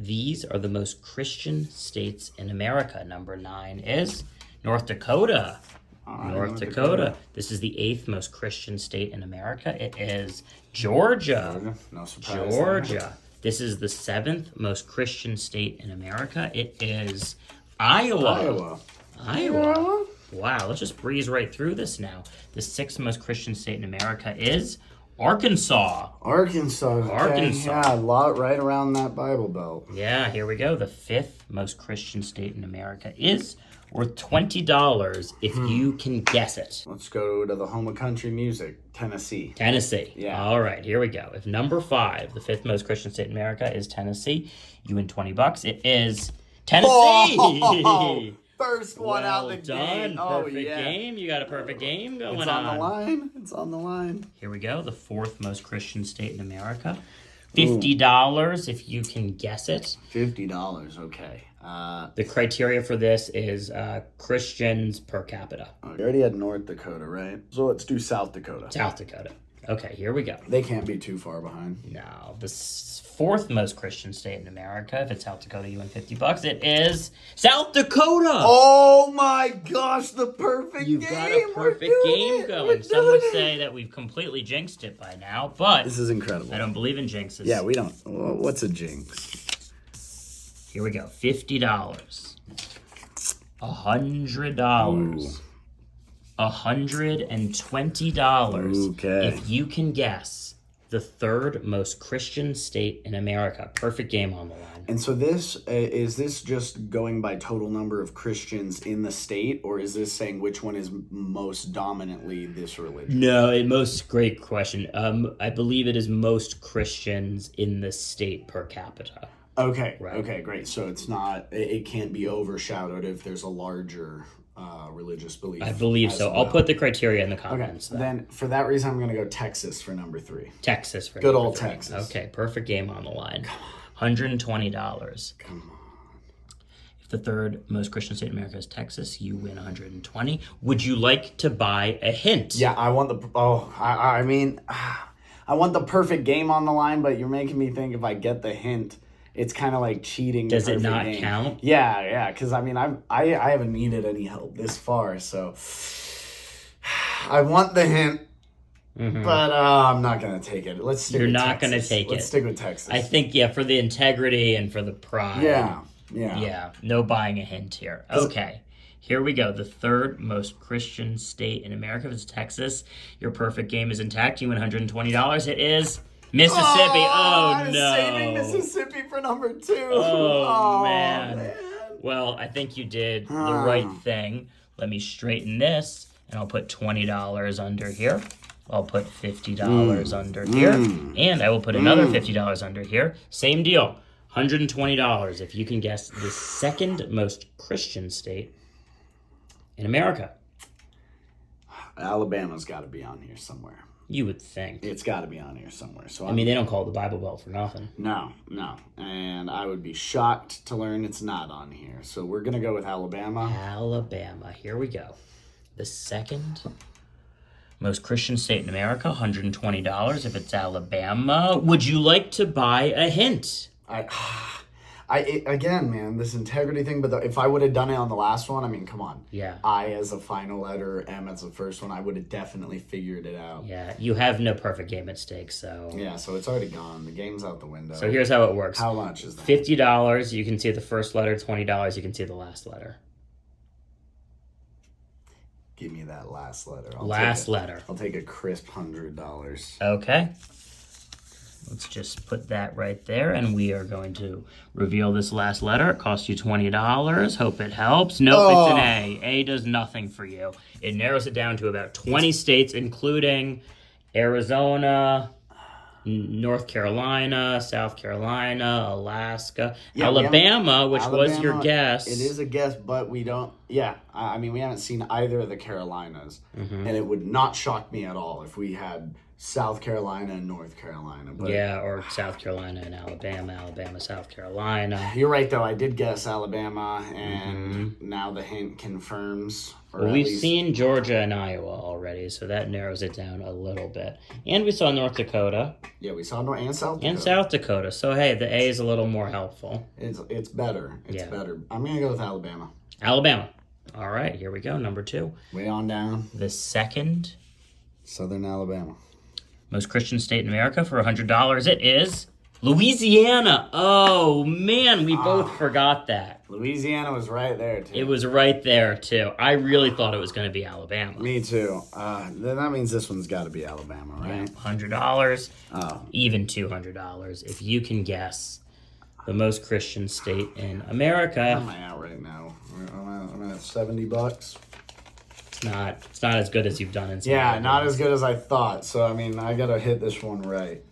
these are the most Christian states in America. Number 9 is North Dakota. North Dakota. This is the 8th most Christian state in America. It is Georgia. No surprise. Georgia. This is the 7th most Christian state in America. It is Iowa. Wow, let's just breeze right through this now. The 6th most Christian state in America is Arkansas. Okay. Yeah, a lot right around that Bible Belt. Yeah, here we go. The 5th most Christian state in America is worth $20 if you can guess it. Let's go to the home of country music, Tennessee. Tennessee. Yeah. All right, here we go. If number 5, the 5th most Christian state in America, is Tennessee, you win $20. It is Tennessee. Oh, first one out the done. gate. Perfect game. You got a perfect game going on. It's on the line. Here we go. The 4th most Christian state in America. $50 if you can guess it. $50. Okay. The criteria for this is Christians per capita. We already had North Dakota, right? So let's do South Dakota. South Dakota. Okay, here we go. They can't be too far behind. No, the 4th most Christian state in America. If it's South Dakota, you win $50. It is South Dakota. Oh my gosh, the perfect You've game. got a perfect game going. Some would say that we've completely jinxed it by now, but this is incredible. I don't believe in jinxes. Yeah, we don't. What's a jinx? Here we go. $50. $100. $120. Okay. If you can guess the 3rd most Christian state in America. Perfect game on the line. And so this, is this just going by total number of Christians in the state, or is this saying which one is most dominantly this religion? No, great question. I believe it is most Christians in the state per capita. Okay, Right. okay, great. So it's not, it can't be overshadowed if there's a larger religious belief. I believe so. well. I'll put the criteria in the Okay, comments. then for that reason, I'm going to go Texas for number 3. Texas for Good number old 3. Texas. Okay, perfect game on the line. $120. Come on. If the 3rd most Christian state in America is Texas, you win $120. Would you like to buy a hint? Yeah, I want the, I mean, I want the perfect game on the line, but you're making me think if I get the hint, it's kind of like cheating. Does it not game. count? Yeah, because I mean, I haven't needed any help this far, so I want the hint, but I'm not gonna take it. Let's stick. You're with not Texas. going to take it. Let's stick with Texas. I think, for the integrity and for the pride. Yeah. Yeah, no buying a hint here. Okay, here we go. The 3rd most Christian state in America is Texas. Your perfect game is intact. You win $120. It is Mississippi. I Oh, was no. saving Mississippi for number 2. Oh, man. Well, I think you did the right thing. Let me straighten this, and I'll put $20 under here. I'll put $50 under here, and I will put another $50 under here. Same deal, $120 if you can guess the 2nd most Christian state in America. Alabama's got to be on here somewhere. You would think. It's got to be on here somewhere. So I mean, they don't call it the Bible Belt for nothing. No. And I would be shocked to learn it's not on here. So we're going to go with Alabama. Alabama, here we go. The 2nd most Christian state in America, $120 if it's Alabama. Would you like to buy a hint? Again, man, this integrity thing, but if I would have done it on the last one, I mean, come on. Yeah. I as a final letter, M as the first one, I would have definitely figured it out. Yeah, you have no perfect game at stake, so... Yeah, so it's already gone. The game's out the window. So here's how it works. How much is that? $50, you can see the first letter. $20, you can see the last letter. Give me that last letter. Last letter. I'll take a crisp $100. Okay. Let's just put that right there, and we are going to reveal this last letter. It costs you $20. Hope it helps. Nope, It's an A. A does nothing for you. It narrows it down to about 20 states, including Arizona, North Carolina, South Carolina, Alaska, Alabama, which was your guess. It is a guess, but we don't... Yeah, I mean, we haven't seen either of the Carolinas, and it would not shock me at all if we had South Carolina and North Carolina. But Yeah, or South Carolina and Alabama, South Carolina. you're right, though. I did guess Alabama, and now the hint confirms. Well, we've seen Georgia and Iowa already, so that narrows it down a little bit. And we saw North Dakota. Yeah, we saw North and South Dakota. And South Dakota. So, hey, the A is a little more helpful. It's better. It's better. I'm going to go with Alabama. Alabama. All right, here we go. Number 2. Way on down. The second Southern Alabama. most Christian state in America for $100. It is Louisiana. Oh, man, we both forgot that. Louisiana was right there, too. It was right there, too. I really thought it was going to be Alabama. Me, too. Then that means this one's got to be Alabama, right? $100. Oh. Even $200. If you can guess the most Christian state in America. Where am I at right now? I'm at $70. It's not as good as you've done in some Yeah, other not ones. as good as I thought. So, I mean, I got to hit this one right.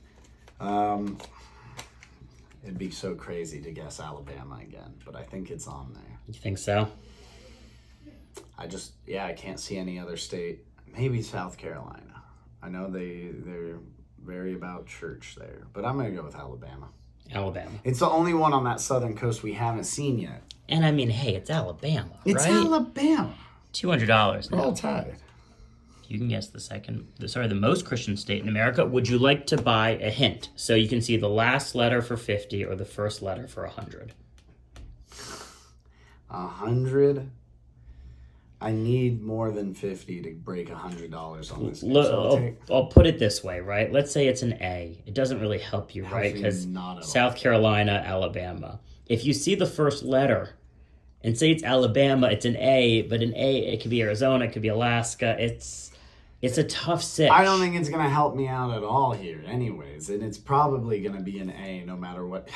It'd be so crazy to guess Alabama again, but I think it's on there. You think so? I can't see any other state. Maybe South Carolina. I know they're very about church there, but I'm going to go with Alabama. Alabama. It's the only one on that southern coast we haven't seen yet. And I mean, hey, it's Alabama, It's right? Alabama. $200 We're now. all tied. You can guess the most Christian state in America. Would you like to buy a hint? So you can see the last letter for 50 or the first letter for 100. 100. I need more than 50 to break $100 on this game. So I'll put it this way, right? Let's say it's an A. It doesn't really help you, right? Because South Carolina, Alabama. If you see the first letter and say it's Alabama, it's an A, but an A, it could be Arizona, it could be Alaska. It's a tough sitch. I don't think it's going to help me out at all here anyways, and it's probably going to be an A no matter what.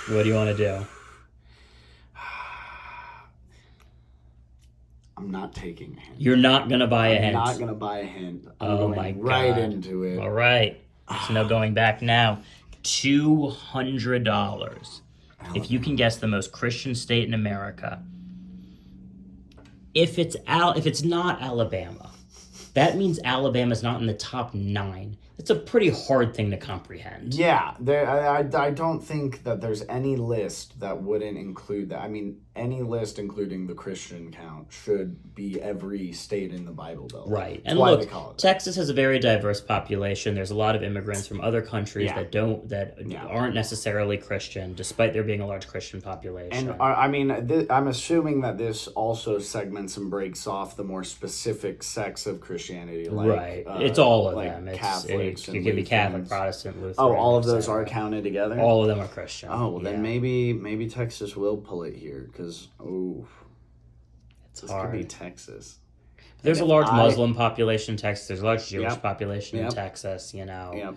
What do you want to do? I'm not taking a hint. You're not going to buy a hint. I'm not going to buy a hint. I'm Oh going my God. right into it. All right. There's no going back now. $200. If you can guess the most Christian state in America. If it's not Alabama, that means Alabama's not in the top 9. It's a pretty hard thing to comprehend. Yeah, I don't think that there's any list that wouldn't include that. I mean, any list including the Christian count should be every state in the Bible Belt. Right. That's And why look, they call it that. Texas has a very diverse population. There's a lot of immigrants from other countries that aren't necessarily Christian, despite there being a large Christian population. And I mean, I'm assuming that this also segments and breaks off the more specific sects of Christianity, like right. It's all of like them. Catholics. You could be Catholic, Protestant, Lutheran. Oh, all of those etc. are counted together? All of them are Christian. Oh, well, then maybe Texas will pull it here, because, this hard. could be Texas. There's a large Muslim population in Texas. There's a large Jewish population in Texas, Yep.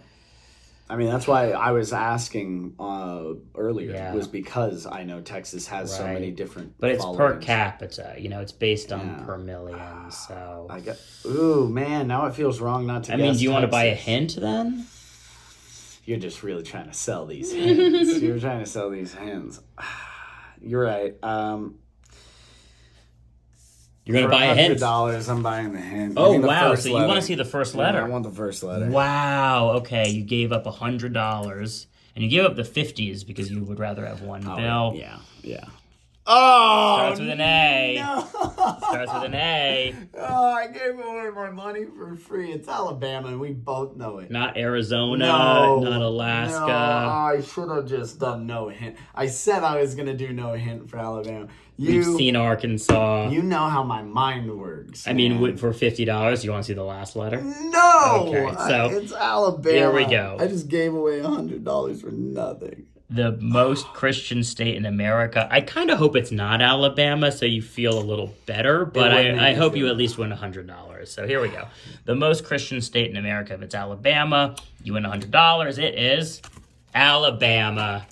I mean, that's why I was asking earlier, was because I know Texas has so many different But it's followings. per capita, it's based on per million, so... Ooh, man, now it feels wrong not to guess do you want to buy a Texas. hint, then? You're just really trying to sell these hints. You're trying to sell these hints. You're right. You're going to buy a hint? $100, I'm buying the hint. Oh, wow, so you want to see the first letter? Yeah, I want the first letter. Wow, okay, you gave up $100, and you gave up the 50s because you would rather have one bill. Yeah. Oh! Starts with an A. No. Starts with an A. Oh, I gave away my money for free. It's Alabama, and we both know it. Not Arizona, No, not Alaska. No, I should have just done no hint. I said I was going to do no hint for Alabama. We've seen Arkansas. You know how my mind works. I mean, for $50, you want to see the last letter? No! Okay, so it's Alabama. here we go. I just gave away $100 for nothing. The most Christian state in America. I kind of hope it's not Alabama, so you feel a little better, but I hope you at least win $100. So here we go. The most Christian state in America. If it's Alabama, you win $100. It is Alabama.